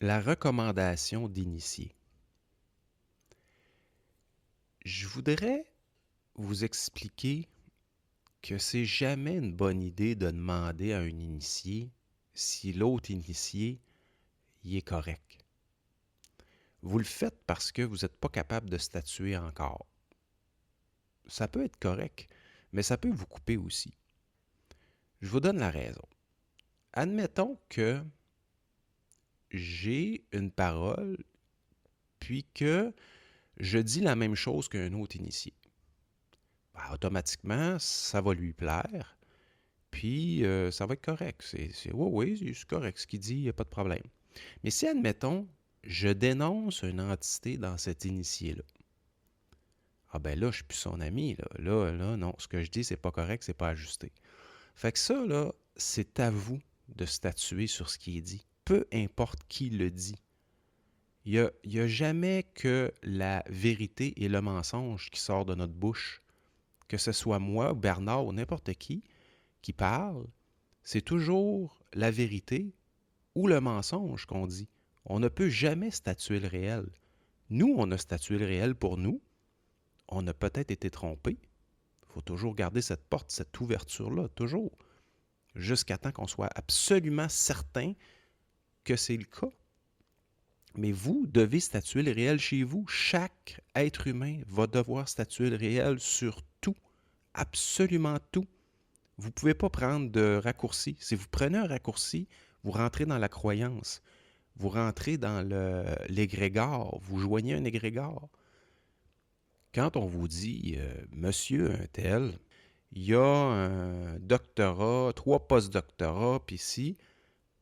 La recommandation d'initié. Je voudrais vous expliquer que c'est jamais une bonne idée de demander à un initié si l'autre initié y est correct. Vous le faites parce que vous n'êtes pas capable de statuer encore. Ça peut être correct, mais ça peut vous couper aussi. Je vous donne la raison. Admettons que j'ai une parole, puis que je dis la même chose qu'un autre initié. Ben, automatiquement, ça va lui plaire, puis ça va être correct. Oui, c'est correct. Ce qu'il dit, il n'y a pas de problème. Mais si, admettons, je dénonce une entité dans cet initié-là, ah ben là, je ne suis plus son ami. Là, non, ce que je dis, c'est pas correct, c'est pas ajusté. Fait que ça, là, c'est à vous de statuer sur ce qui est dit. Peu importe qui le dit. Il y a jamais que la vérité et le mensonge qui sort de notre bouche. Que ce soit moi, Bernard ou n'importe qui parle, c'est toujours la vérité ou le mensonge qu'on dit. On ne peut jamais statuer le réel. Nous, on a statué le réel pour nous. On a peut-être été trompé. Il faut toujours garder cette porte, cette ouverture-là, toujours. Jusqu'à temps qu'on soit absolument certain que c'est le cas. Mais vous devez statuer le réel chez vous. Chaque être humain va devoir statuer le réel sur tout, absolument tout. Vous ne pouvez pas prendre de raccourci. Si vous prenez un raccourci, vous rentrez dans la croyance. Vous rentrez dans l'égrégore. Vous joignez un égrégore. Quand on vous dit, monsieur un tel, il y a un doctorat, 3 post-doctorats, puis si,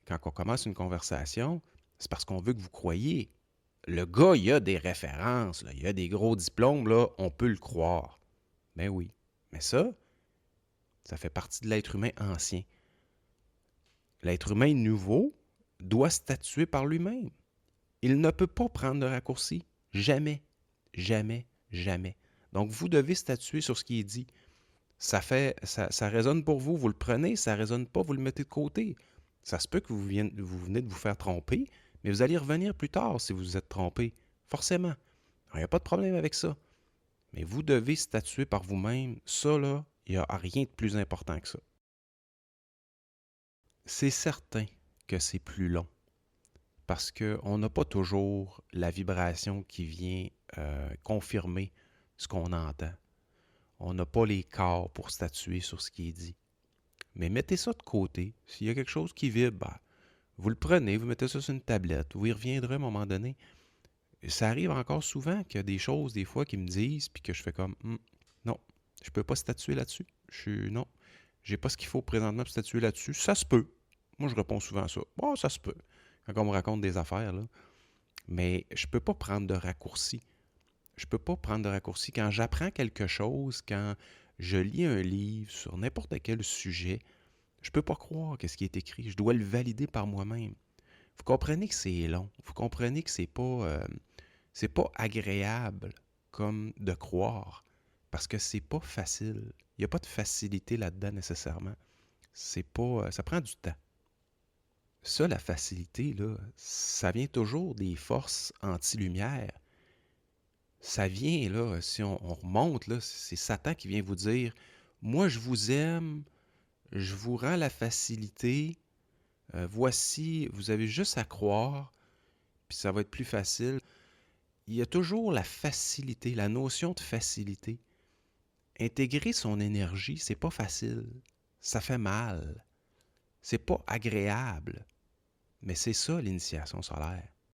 quand on commence une conversation, c'est parce qu'on veut que vous croyiez. Le gars, il a des références, là, il a des gros diplômes, là, on peut le croire. Ben oui. Mais ça fait partie de l'être humain ancien. L'être humain nouveau doit statuer par lui-même. Il ne peut pas prendre de raccourci. Jamais. Jamais. Jamais. Donc, vous devez statuer sur ce qui est dit. Ça résonne pour vous, vous le prenez. Ça ne résonne pas, vous le mettez de côté. Ça se peut que vous venez de vous faire tromper, mais vous allez revenir plus tard si vous vous êtes trompé. Forcément. Il n'y a pas de problème avec ça. Mais vous devez statuer par vous-même. Ça, là, il n'y a rien de plus important que ça. C'est certain que c'est plus long parce qu'on n'a pas toujours la vibration qui vient confirmer ce qu'on entend. On n'a pas les corps pour statuer sur ce qui est dit. Mais mettez ça de côté. S'il y a quelque chose qui vibre, ben, vous le prenez, vous mettez ça sur une tablette, vous y reviendrez à un moment donné. Ça arrive encore souvent qu'il y a des choses, des fois, qui me disent, puis que je fais comme, non, je peux pas statuer là-dessus. Non, j'ai pas ce qu'il faut présentement pour statuer là-dessus. Ça se peut. Moi, je réponds souvent à ça. Bon, ça se peut. Quand on me raconte des affaires, là. Mais je peux pas prendre de raccourci. Je peux pas prendre de raccourci. Quand j'apprends quelque chose, quand je lis un livre sur n'importe quel sujet, je peux pas croire ce qui est écrit. Je dois le valider par moi-même. Vous comprenez que c'est long. Vous comprenez que c'est pas agréable comme de croire parce que c'est pas facile. Il n'y a pas de facilité là-dedans nécessairement. C'est pas, ça prend du temps. Ça, la facilité, là, ça vient toujours des forces anti-lumière. Ça vient, là, si on remonte, là, c'est Satan qui vient vous dire, moi, je vous aime, je vous rends la facilité, voici, vous avez juste à croire, puis ça va être plus facile. Il y a toujours la facilité, la notion de facilité. Intégrer son énergie, c'est pas facile. Ça fait mal. C'est pas agréable. Mais c'est ça l'initiation solaire.